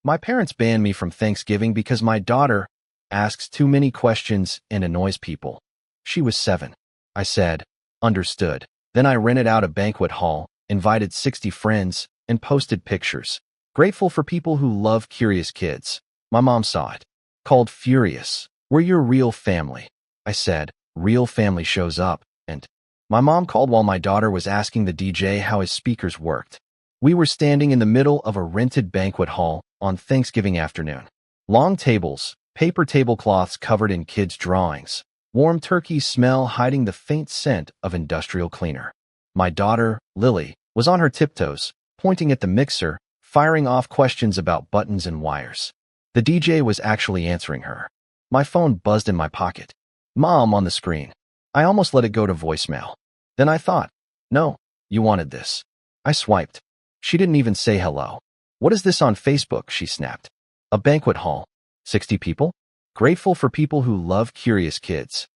My parents banned me from Thanksgiving because my daughter asks too many questions and annoys people. She was 7. I said, understood. Then I rented out a banquet hall, invited 60 friends, and posted pictures. Grateful for people who love curious kids. My mom saw it. Called furious. We're your real family. I said, real family shows up, and my mom called while my daughter was asking the DJ how his speakers worked. We were standing in the middle of a rented banquet hall on Thanksgiving afternoon. Long tables, paper tablecloths covered in kids' drawings, warm turkey smell hiding the faint scent of industrial cleaner. My daughter, Lily, was on her tiptoes, pointing at the mixer, firing off questions about buttons and wires. The DJ was actually answering her. My phone buzzed in my pocket. Mom on the screen. I almost let it go to voicemail. Then I thought, no, you wanted this. I swiped. She didn't even say hello. What is this on Facebook? She snapped. A banquet hall. 60 people? Grateful for people who love curious kids.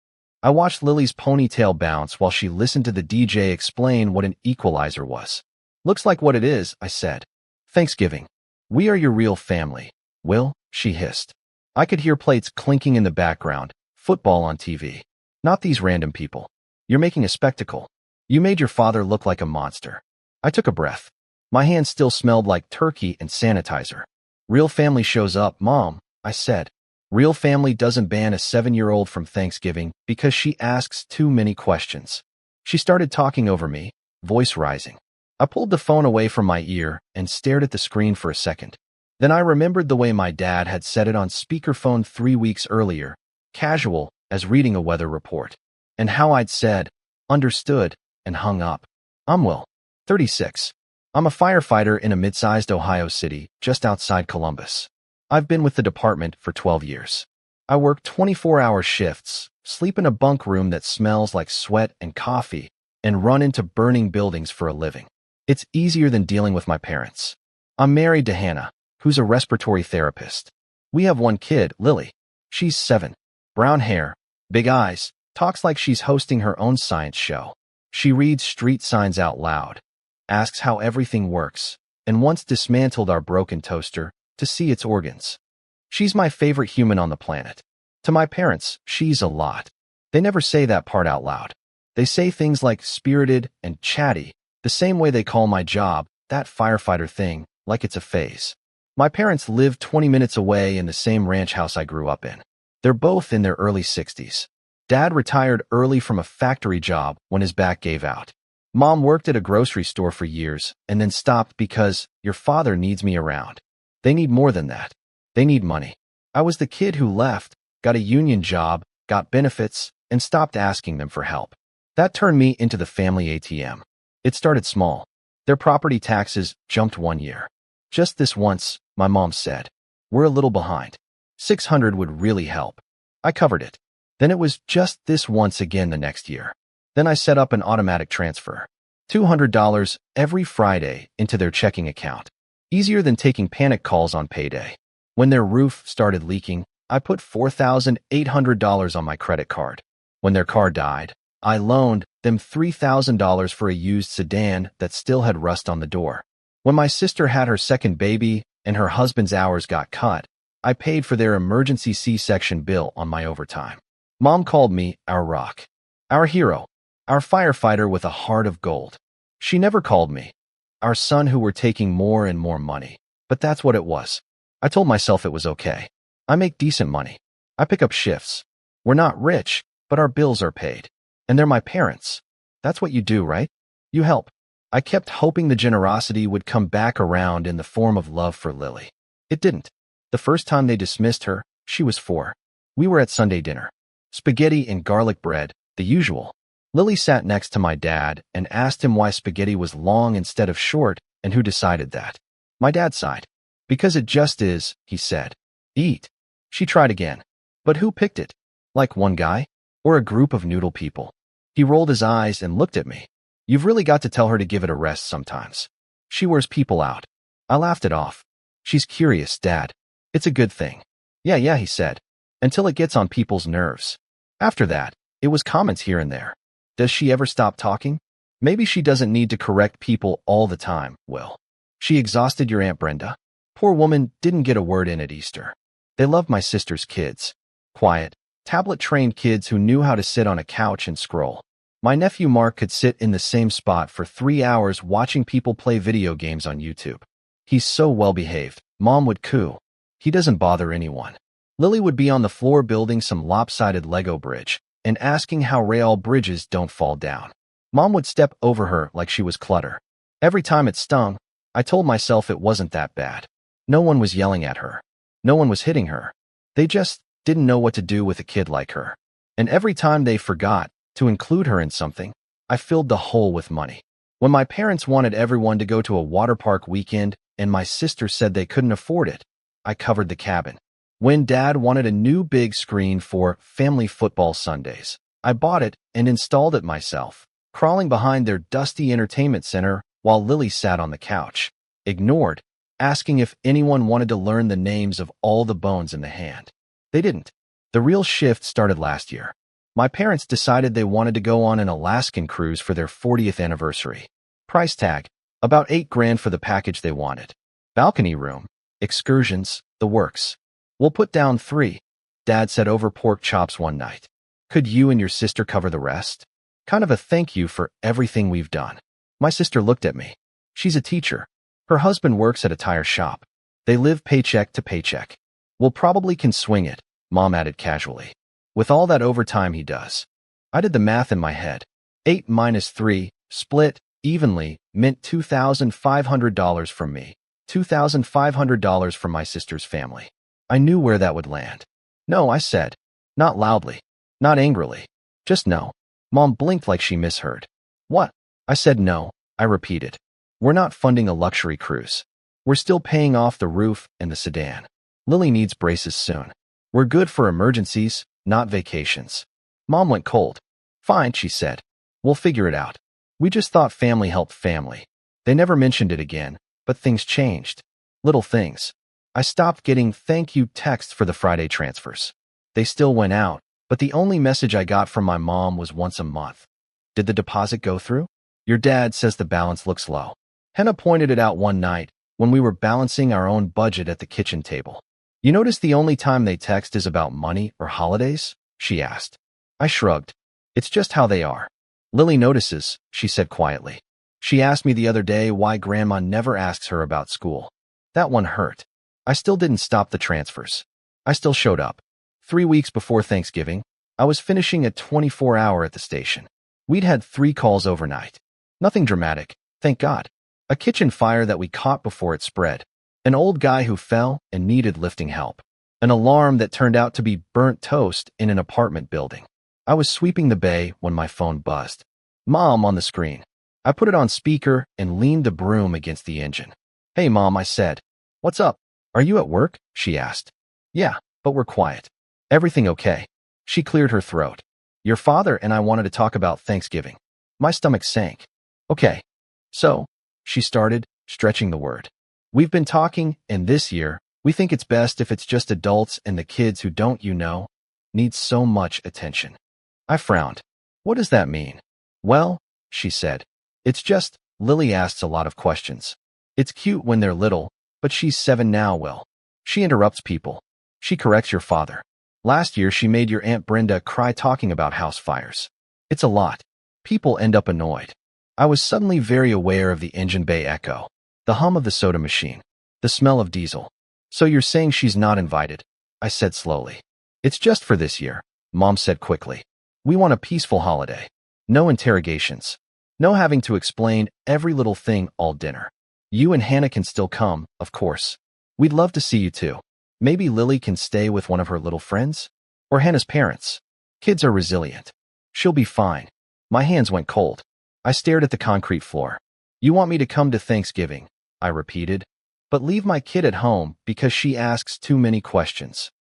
I watched Lily's ponytail bounce while she listened to the DJ explain what an equalizer was. Looks like what it is, I said. Thanksgiving. We are your real family. Will, she hissed. I could hear plates clinking in the background, football on TV. Not these random people. You're making a spectacle. You made your father look like a monster. I took a breath. My hands still smelled like turkey and sanitizer. Real family shows up, Mom, I said. Real family doesn't ban a 7-year-old from Thanksgiving because she asks too many questions. She started talking over me, voice rising. I pulled the phone away from my ear and stared at the screen for a second. Then I remembered the way my dad had set it on speakerphone 3 weeks earlier, casual as reading a weather report, and how I'd said, understood, and hung up. I'm Will, 36. I'm a firefighter in a mid-sized Ohio city just outside Columbus. I've been with the department for 12 years. I work 24-hour shifts, sleep in a bunk room that smells like sweat and coffee, and run into burning buildings for a living. It's easier than dealing with my parents. I'm married to Hannah, who's a respiratory therapist. We have one kid, Lily. She's 7. Brown hair, big eyes, talks like she's hosting her own science show. She reads street signs out loud, asks how everything works, and once dismantled our broken toaster to see its organs. She's my favorite human on the planet. To my parents, she's a lot. They never say that part out loud. They say things like spirited and chatty, the same way they call my job, that firefighter thing, like it's a phase. My parents live 20 minutes away in the same ranch house I grew up in. They're both in their early 60s. Dad retired early from a factory job when his back gave out. Mom worked at a grocery store for years and then stopped because your father needs me around. They need more than that. They need money. I was the kid who left, got a union job, got benefits, and stopped asking them for help. That turned me into the family ATM. It started small. Their property taxes jumped 1 year. Just this once, my mom said, we're a little behind. 600 would really help. I covered it. Then it was just this once again the next year. Then I set up an automatic transfer. $200 every Friday into their checking account. Easier than taking panic calls on payday. When their roof started leaking, I put $4,800 on my credit card. When their car died, I loaned them $3,000 for a used sedan that still had rust on the door. When my sister had her second baby and her husband's hours got cut, I paid for their emergency C-section bill on my overtime. Mom called me our rock, our hero, our firefighter with a heart of gold. She never called me our son who were taking more and more money, but that's what it was. I told myself it was okay. I make decent money. I pick up shifts. We're not rich, but our bills are paid. And they're my parents. That's what you do, right? You help. I kept hoping the generosity would come back around in the form of love for Lily. It didn't. The first time they dismissed her, she was 4. We were at Sunday dinner. Spaghetti and garlic bread, the usual. Lily sat next to my dad and asked him why spaghetti was long instead of short and who decided that. My dad sighed. Because it just is, he said. Eat. She tried again. But who picked it? Like one guy? Or a group of noodle people? He rolled his eyes and looked at me. You've really got to tell her to give it a rest sometimes. She wears people out. I laughed it off. She's curious, Dad. It's a good thing. Yeah, he said. Until it gets on people's nerves. After that, it was comments here and there. Does she ever stop talking? Maybe she doesn't need to correct people all the time, Will. She exhausted your Aunt Brenda? Poor woman didn't get a word in at Easter. They loved my sister's kids. Quiet, tablet-trained kids who knew how to sit on a couch and scroll. My nephew Mark could sit in the same spot for 3 hours watching people play video games on YouTube. He's so well-behaved, Mom would coo. He doesn't bother anyone. Lily would be on the floor building some lopsided Lego bridge and asking how rail bridges don't fall down. Mom would step over her like she was clutter. Every time it stung, I told myself it wasn't that bad. No one was yelling at her. No one was hitting her. They just didn't know what to do with a kid like her. And every time they forgot to include her in something, I filled the hole with money. When my parents wanted everyone to go to a water park weekend and my sister said they couldn't afford it, I covered the cabin. When Dad wanted a new big screen for family football Sundays, I bought it and installed it myself, crawling behind their dusty entertainment center while Lily sat on the couch, ignored, asking if anyone wanted to learn the names of all the bones in the hand. They didn't. The real shift started last year. My parents decided they wanted to go on an Alaskan cruise for their 40th anniversary. Price tag, about $8,000 for the package they wanted. Balcony room, excursions, the works. We'll put down 3, Dad said over pork chops one night. Could you and your sister cover the rest? Kind of a thank you for everything we've done. My sister looked at me. She's a teacher. Her husband works at a tire shop. They live paycheck to paycheck. We'll probably can swing it, Mom added casually. With all that overtime he does. I did the math in my head. 8 minus 3, split evenly, meant $2,500 from me, $2,500 from my sister's family. I knew where that would land. No, I said. Not loudly. Not angrily. Just no. Mom blinked like she misheard. What? I said no, I repeated. We're not funding a luxury cruise. We're still paying off the roof and the sedan. Lily needs braces soon. We're good for emergencies, not vacations. Mom went cold. Fine, she said. We'll figure it out. We just thought family helped family. They never mentioned it again, but things changed. Little things. I stopped getting thank you texts for the Friday transfers. They still went out, but the only message I got from my mom was once a month. Did the deposit go through? Your dad says the balance looks low. Henna pointed it out one night when we were balancing our own budget at the kitchen table. You notice the only time they text is about money or holidays? She asked. I shrugged. It's just how they are. Lily notices, she said quietly. She asked me the other day why Grandma never asks her about school. That one hurt. I still didn't stop the transfers. I still showed up. 3 weeks before Thanksgiving, I was finishing a 24-hour at the station. We'd had 3 calls overnight. Nothing dramatic, thank God. A kitchen fire that we caught before it spread. An old guy who fell and needed lifting help. An alarm that turned out to be burnt toast in an apartment building. I was sweeping the bay when my phone buzzed. Mom on the screen. I put it on speaker and leaned the broom against the engine. Hey, Mom, I said. What's up? Are you at work? She asked. Yeah, but we're quiet. Everything okay? She cleared her throat. Your father and I wanted to talk about Thanksgiving. My stomach sank. Okay. So, she started, stretching the word. We've been talking, and this year, we think it's best if it's just adults and the kids who don't, need so much attention. I frowned. What does that mean? Well, she said. It's just, Lily asks a lot of questions. It's cute when they're little, but she's 7 now, Will. She interrupts people. She corrects your father. Last year, she made your Aunt Brenda cry talking about house fires. It's a lot. People end up annoyed. I was suddenly very aware of the engine bay echo, the hum of the soda machine, the smell of diesel. So you're saying she's not invited? I said slowly. It's just for this year, Mom said quickly. We want a peaceful holiday. No interrogations. No having to explain every little thing all dinner. You and Hannah can still come, of course. We'd love to see you too. Maybe Lily can stay with one of her little friends? Or Hannah's parents. Kids are resilient. She'll be fine. My hands went cold. I stared at the concrete floor. You want me to come to Thanksgiving, I repeated, but leave my kid at home because she asks too many questions.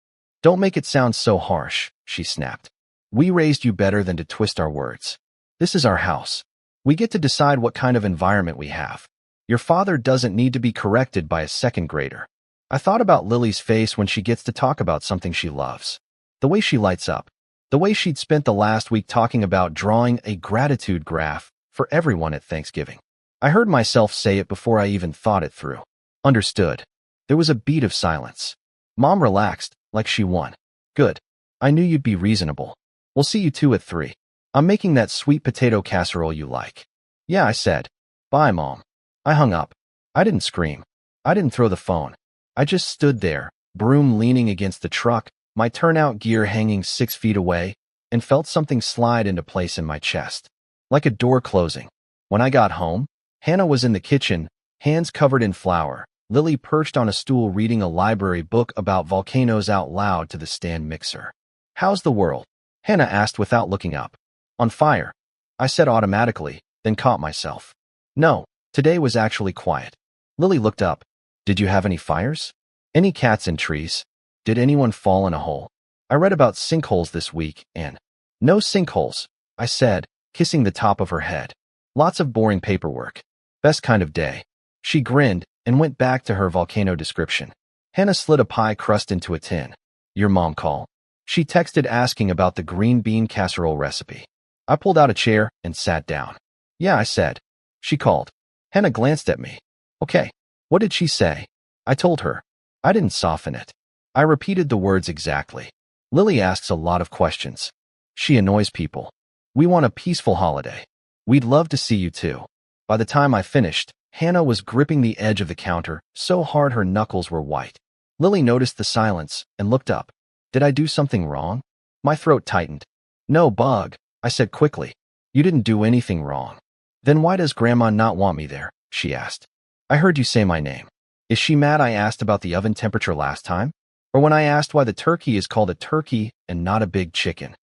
Don't make it sound so harsh, she snapped. We raised you better than to twist our words. This is our house. We get to decide what kind of environment we have. Your father doesn't need to be corrected by a second grader. I thought about Lily's face when she gets to talk about something she loves. The way she lights up. The way she'd spent the last week talking about drawing a gratitude graph for everyone at Thanksgiving. I heard myself say it before I even thought it through. Understood. There was a beat of silence. Mom relaxed, like she won. Good. I knew you'd be reasonable. We'll see you two at 3. I'm making that sweet potato casserole you like. Yeah, I said. Bye, Mom. I hung up. I didn't scream. I didn't throw the phone. I just stood there, broom leaning against the truck, my turnout gear hanging 6 feet away, and felt something slide into place in my chest. Like a door closing. When I got home, Hannah was in the kitchen, hands covered in flour, Lily perched on a stool reading a library book about volcanoes out loud to the stand mixer. How's the world? Hannah asked without looking up. On fire. I said automatically, then caught myself. No, today was actually quiet. Lily looked up. Did you have any fires? Any cats in trees? Did anyone fall in a hole? I read about sinkholes this week, and no sinkholes, I said, kissing the top of her head. Lots of boring paperwork. Best kind of day. She grinned and went back to her volcano description. Hannah slid a pie crust into a tin. Your mom called. She texted asking about the green bean casserole recipe. I pulled out a chair and sat down. Yeah, I said. She called. Hannah glanced at me. Okay. What did she say? I told her. I didn't soften it. I repeated the words exactly. Lily asks a lot of questions. She annoys people. We want a peaceful holiday. We'd love to see you too. By the time I finished, Hannah was gripping the edge of the counter so hard her knuckles were white. Lily noticed the silence and looked up. Did I do something wrong? My throat tightened. No, Bug, I said quickly. You didn't do anything wrong. Then why does Grandma not want me there? She asked. I heard you say my name. Is she mad I asked about the oven temperature last time? Or when I asked why the turkey is called a turkey and not a big chicken?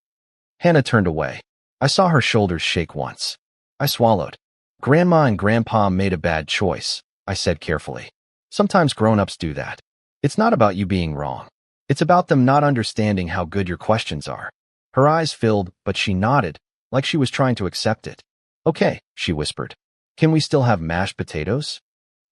Hannah turned away. I saw her shoulders shake once. I swallowed. Grandma and Grandpa made a bad choice, I said carefully. Sometimes grown-ups do that. It's not about you being wrong. It's about them not understanding how good your questions are. Her eyes filled, but she nodded, like she was trying to accept it. Okay, she whispered. Can we still have mashed potatoes?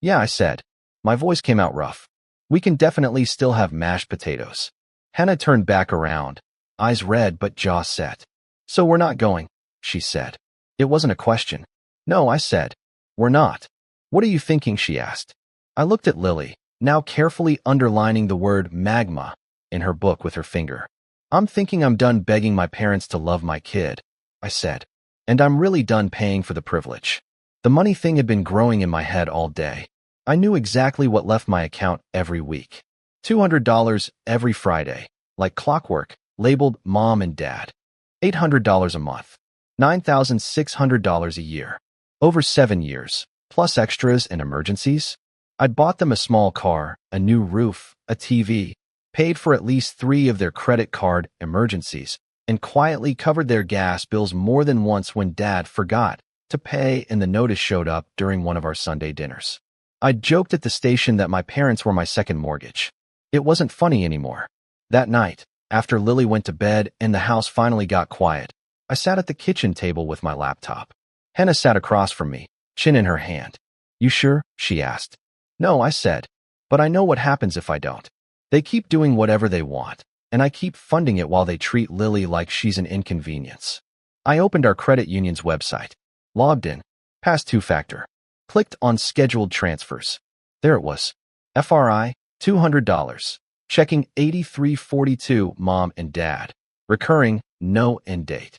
Yeah, I said. My voice came out rough. We can definitely still have mashed potatoes. Hannah turned back around, eyes red but jaw set. So we're not going, she said. It wasn't a question. No, I said. We're not. What are you thinking, she asked. I looked at Lily, now carefully underlining the word magma in her book with her finger. I'm thinking I'm done begging my parents to love my kid, I said. And I'm really done paying for the privilege. The money thing had been growing in my head all day. I knew exactly what left my account every week. $200 every Friday, like clockwork, labeled Mom and Dad. $800 a month. $9,600 a year. Over 7 years, plus extras and emergencies. I'd bought them a small car, a new roof, a TV, paid for at least 3 of their credit card emergencies, and quietly covered their gas bills more than once when Dad forgot to pay and the notice showed up during one of our Sunday dinners. I'd joked at the station that my parents were my second mortgage. It wasn't funny anymore. That night, after Lily went to bed and the house finally got quiet, I sat at the kitchen table with my laptop. Hannah sat across from me, chin in her hand. You sure? She asked. No, I said. But I know what happens if I don't. They keep doing whatever they want, and I keep funding it while they treat Lily like she's an inconvenience. I opened our credit union's website, logged in, passed two-factor, clicked on scheduled transfers. There it was. FRI, $200. Checking 8342, Mom and Dad. Recurring, no end date.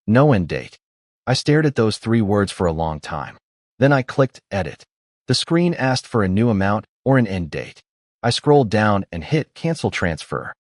No end date. I stared at those 3 words for a long time. Then I clicked Edit. The screen asked for a new amount or an end date. I scrolled down and hit Cancel Transfer.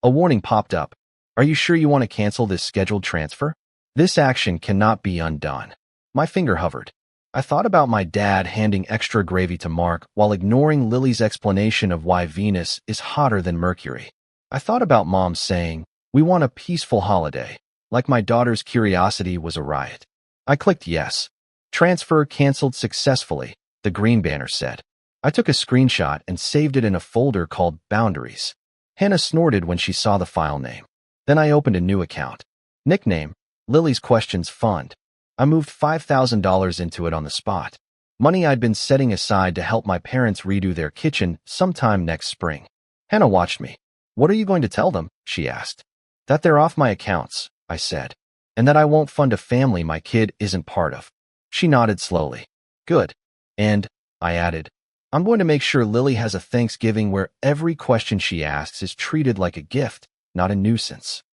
A warning popped up. Are you sure you want to cancel this scheduled transfer? This action cannot be undone. My finger hovered. I thought about my dad handing extra gravy to Mark while ignoring Lily's explanation of why Venus is hotter than Mercury. I thought about Mom saying, we want a peaceful holiday, like my daughter's curiosity was a riot. I clicked yes. Transfer canceled successfully, the green banner said. I took a screenshot and saved it in a folder called Boundaries. Hannah snorted when she saw the file name. Then I opened a new account. Nickname, Lily's Questions Fund. I moved $5,000 into it on the spot. Money I'd been setting aside to help my parents redo their kitchen sometime next spring. Hannah watched me. What are you going to tell them? She asked. That they're off my accounts, I said. And that I won't fund a family my kid isn't part of. She nodded slowly. Good. And, I added, I'm going to make sure Lily has a Thanksgiving where every question she asks is treated like a gift, not a nuisance.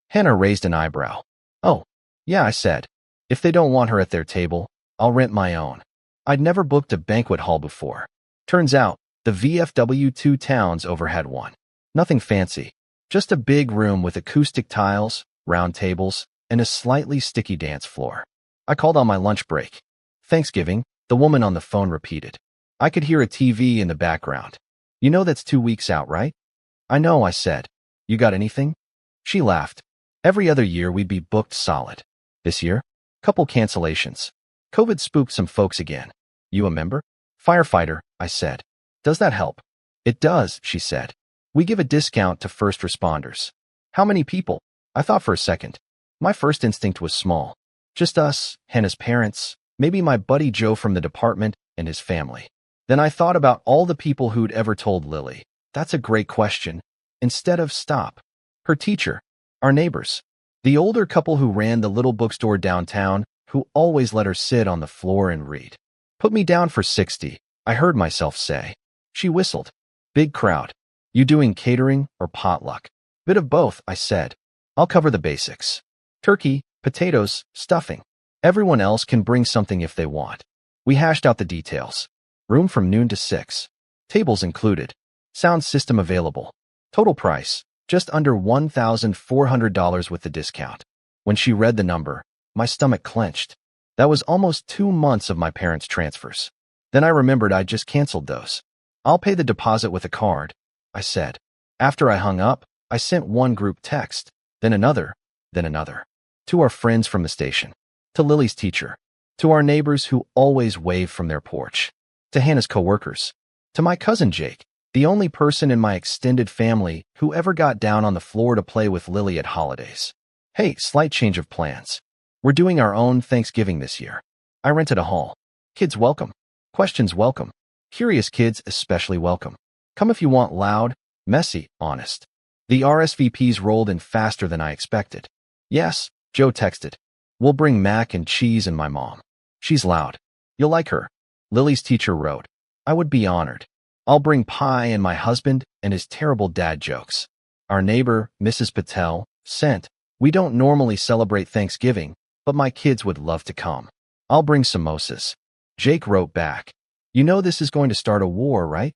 Hannah raised an eyebrow. Oh, yeah, I said. If they don't want her at their table, I'll rent my own. I'd never booked a banquet hall before. Turns out, the VFW 2 towns over had one. Nothing fancy, just a big room with acoustic tiles, round tables, and a slightly sticky dance floor. I called on my lunch break. Thanksgiving, the woman on the phone repeated. I could hear a TV in the background. You know that's 2 weeks out, right? I know, I said. You got anything? She laughed. Every other year we'd be booked solid. This year, couple cancellations. COVID spooked some folks again. You a member? Firefighter, I said. Does that help? It does, she said. We give a discount to first responders. How many people? I thought for a second. My first instinct was small. Just us, Hannah's parents, maybe my buddy Joe from the department and his family. Then I thought about all the people who'd ever told Lily. That's a great question. Instead of stop. Her teacher. Our neighbors. The older couple who ran the little bookstore downtown, who always let her sit on the floor and read. Put me down for 60, I heard myself say. She whistled. Big crowd. You doing catering or potluck? Bit of both, I said. I'll cover the basics. Turkey, potatoes, stuffing. Everyone else can bring something if they want. We hashed out the details. Room from noon to 6. Tables included. Sound system available. Total price, just under $1,400 with the discount. When she read the number, my stomach clenched. That was almost 2 months of my parents' transfers. Then I remembered I'd just canceled those. I'll pay the deposit with a card, I said. After I hung up, I sent one group text, then another, then another. To our friends from the station. To Lily's teacher. To our neighbors who always wave from their porch. To Hannah's coworkers. To my cousin Jake, the only person in my extended family who ever got down on the floor to play with Lily at holidays. Hey, slight change of plans. We're doing our own Thanksgiving this year. I rented a hall. Kids welcome. Questions welcome. Curious kids especially welcome. Come if you want loud, messy, honest. The RSVPs rolled in faster than I expected. Yes, Joe texted. We'll bring mac and cheese and my mom. She's loud. You'll like her. Lily's teacher wrote. I would be honored. I'll bring pie and my husband and his terrible dad jokes. Our neighbor, Mrs. Patel, sent. We don't normally celebrate Thanksgiving, but my kids would love to come. I'll bring samosas. Jake wrote back. You know this is going to start a war, right?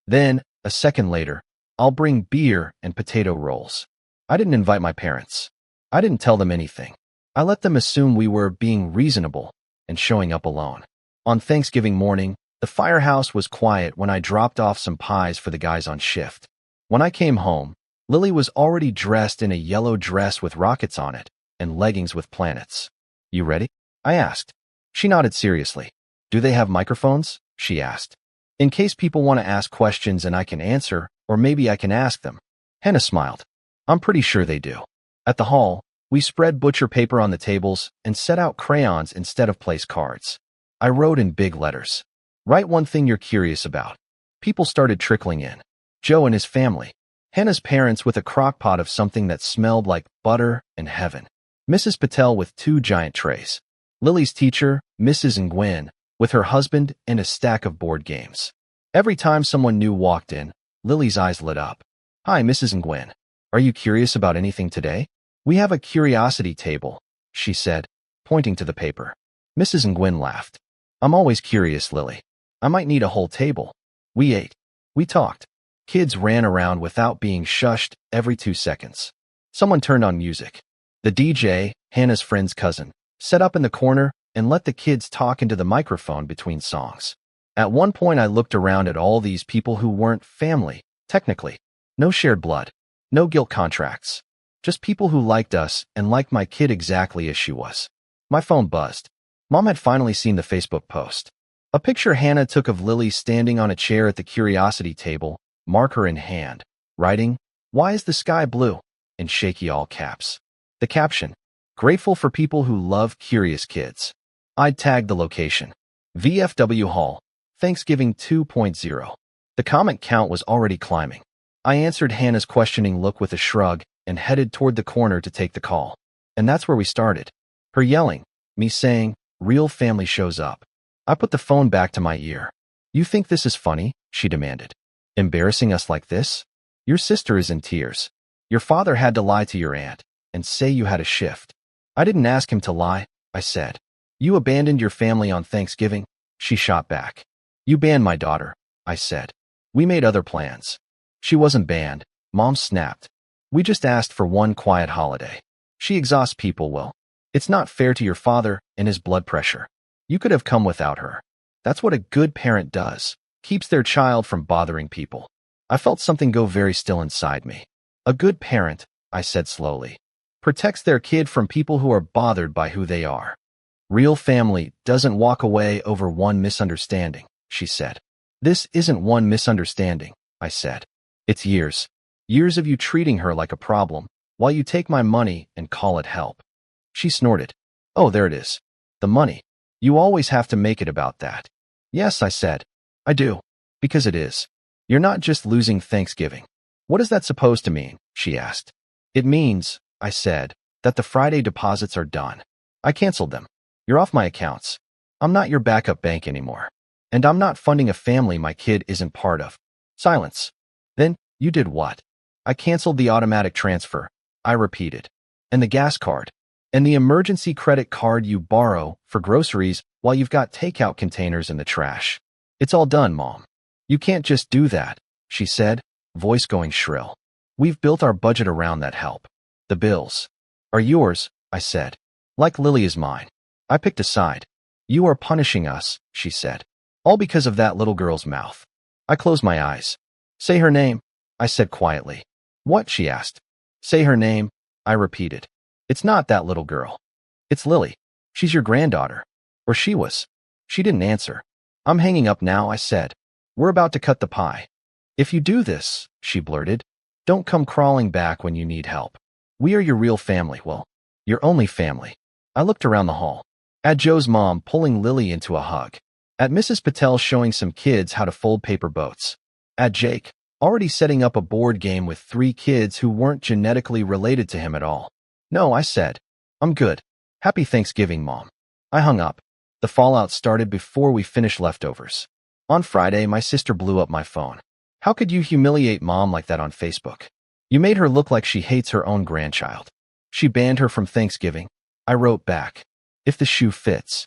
Then, a second later, I'll bring beer and potato rolls. I didn't invite my parents. I didn't tell them anything. I let them assume we were being reasonable and showing up alone. On Thanksgiving morning, the firehouse was quiet when I dropped off some pies for the guys on shift. When I came home, Lily was already dressed in a yellow dress with rockets on it and leggings with planets. You ready? I asked. She nodded seriously. Do they have microphones? She asked. In case people want to ask questions and I can answer, or maybe I can ask them. Hannah smiled. I'm pretty sure they do. At the hall, we spread butcher paper on the tables and set out crayons instead of place cards. I wrote in big letters. Write one thing you're curious about. People started trickling in. Joe and his family. Hannah's parents with a crock pot of something that smelled like butter and heaven. Mrs. Patel with 2 giant trays. Lily's teacher, Mrs. Nguyen, with her husband and a stack of board games. Every time someone new walked in, Lily's eyes lit up. Hi, Mrs. Nguyen. Are you curious about anything today? We have a curiosity table, she said, pointing to the paper. Mrs. Nguyen laughed. I'm always curious, Lily. I might need a whole table. We ate. We talked. Kids ran around without being shushed every 2 seconds. Someone turned on music. The DJ, Hannah's friend's cousin, sat up in the corner and let the kids talk into the microphone between songs. At one point, I looked around at all these people who weren't family, technically. No shared blood. No guilt contracts. Just people who liked us and liked my kid exactly as she was. My phone buzzed. Mom had finally seen the Facebook post. A picture Hannah took of Lily standing on a chair at the curiosity table, marker in hand, writing, "Why is the sky blue?" in shaky all caps. The caption, "Grateful for people who love curious kids." I'd tagged the location. VFW Hall, Thanksgiving 2.0. The comment count was already climbing. I answered Hannah's questioning look with a shrug and headed toward the corner to take the call. And that's where we started. Her yelling, me saying, "Real family shows up." I put the phone back to my ear. You think this is funny? She demanded. Embarrassing us like this? Your sister is in tears. Your father had to lie to your aunt and say you had a shift. I didn't ask him to lie, I said. You abandoned your family on Thanksgiving? She shot back. You banned my daughter, I said. We made other plans. She wasn't banned, Mom snapped. We just asked for one quiet holiday. She exhausts people, Will. It's not fair to your father and his blood pressure. You could have come without her. That's what a good parent does. Keeps their child from bothering people. I felt something go very still inside me. A good parent, I said slowly, protects their kid from people who are bothered by who they are. Real family doesn't walk away over one misunderstanding, she said. This isn't one misunderstanding, I said. It's years. Years of you treating her like a problem, while you take my money and call it help. She snorted. Oh, there it is. The money. You always have to make it about that. Yes, I said. I do. Because it is. You're not just losing Thanksgiving. What is that supposed to mean? She asked. It means, I said, that the Friday deposits are done. I canceled them. You're off my accounts. I'm not your backup bank anymore. And I'm not funding a family my kid isn't part of. Silence. Then, you did what? I canceled the automatic transfer, I repeated. And the gas card. And the emergency credit card you borrow for groceries while you've got takeout containers in the trash. It's all done, Mom. You can't just do that, she said, voice going shrill. We've built our budget around that help. The bills are yours, I said. Like Lily is mine. I picked a side. You are punishing us, she said. All because of that little girl's mouth. I closed my eyes. Say her name, I said quietly. What? She asked. Say her name, I repeated. It's not that little girl. It's Lily. She's your granddaughter. Or she was. She didn't answer. I'm hanging up now, I said. We're about to cut the pie. If you do this, she blurted, don't come crawling back when you need help. We are your real family, Will. Your only family. I looked around the hall. At Joe's mom pulling Lily into a hug. At Mrs. Patel showing some kids how to fold paper boats. At Jake, already setting up a board game with 3 kids who weren't genetically related to him at all. No, I said. I'm good. Happy Thanksgiving, Mom. I hung up. The fallout started before we finished leftovers. On Friday, my sister blew up my phone. How could you humiliate Mom like that on Facebook? You made her look like she hates her own grandchild. She banned her from Thanksgiving. I wrote back. If the shoe fits.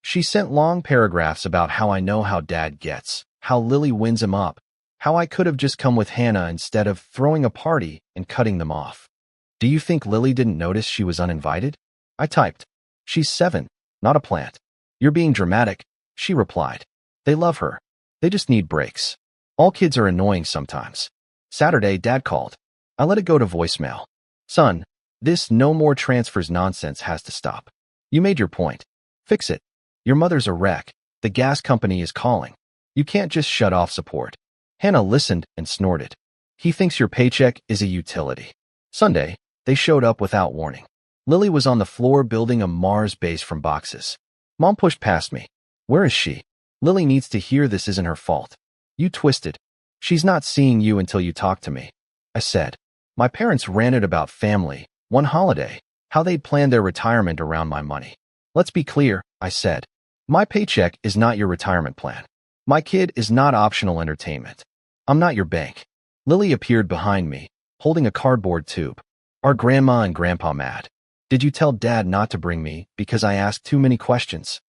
She sent long paragraphs about how I know how Dad gets, how Lily winds him up, how I could have just come with Hannah instead of throwing a party and cutting them off. Do you think Lily didn't notice she was uninvited? I typed. She's 7, not a plant. You're being dramatic, she replied. They love her. They just need breaks. All kids are annoying sometimes. Saturday, Dad called. I let it go to voicemail. Son, this no more transfers nonsense has to stop. You made your point. Fix it. Your mother's a wreck. The gas company is calling. You can't just shut off support. Hannah listened and snorted. He thinks your paycheck is a utility. Sunday, they showed up without warning. Lily was on the floor building a Mars base from boxes. Mom pushed past me. Where is she? Lily needs to hear this isn't her fault. You twisted. She's not seeing you until you talk to me. I said. My parents ranted about family, one holiday, how they'd planned their retirement around my money. Let's be clear, I said. My paycheck is not your retirement plan. My kid is not optional entertainment. I'm not your bank. Lily appeared behind me, holding a cardboard tube. Are Grandma and Grandpa mad? Did you tell Dad not to bring me because I asked too many questions?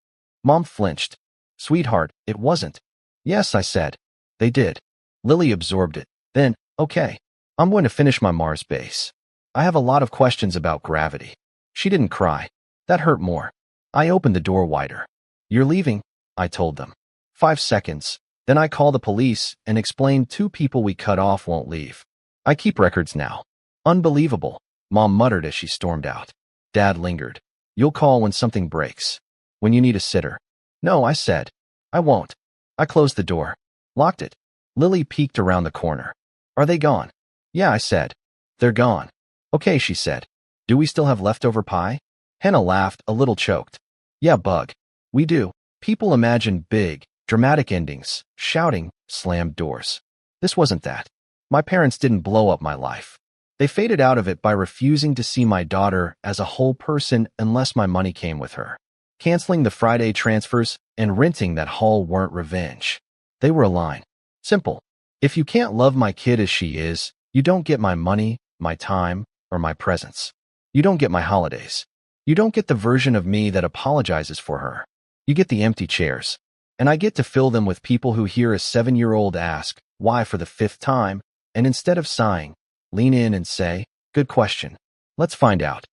Mom flinched. Sweetheart, it wasn't. Yes, I said. They did. Lily absorbed it. Then, okay. I'm going to finish my Mars base. I have a lot of questions about gravity. She didn't cry. That hurt more. I opened the door wider. You're leaving, I told them. 5 seconds. Then I call the police and explain 2 people we cut off won't leave. I keep records now. Unbelievable, Mom muttered as she stormed out. Dad lingered. You'll call when something breaks. When you need a sitter. No, I said. I won't. I closed the door. Locked it. Lily peeked around the corner. Are they gone? Yeah, I said. They're gone. Okay, she said. Do we still have leftover pie? Hannah laughed, a little choked. Yeah, Bug. We do. People imagine big, dramatic endings, shouting, slammed doors. This wasn't that. My parents didn't blow up my life. They faded out of it by refusing to see my daughter as a whole person unless my money came with her. Canceling the Friday transfers and renting that hall weren't revenge. They were a line. Simple. If you can't love my kid as she is, you don't get my money, my time, or my presents. You don't get my holidays. You don't get the version of me that apologizes for her. You get the empty chairs. And I get to fill them with people who hear a 7-year-old ask, why for the 5th time, and instead of sighing, lean in and say, good question. Let's find out.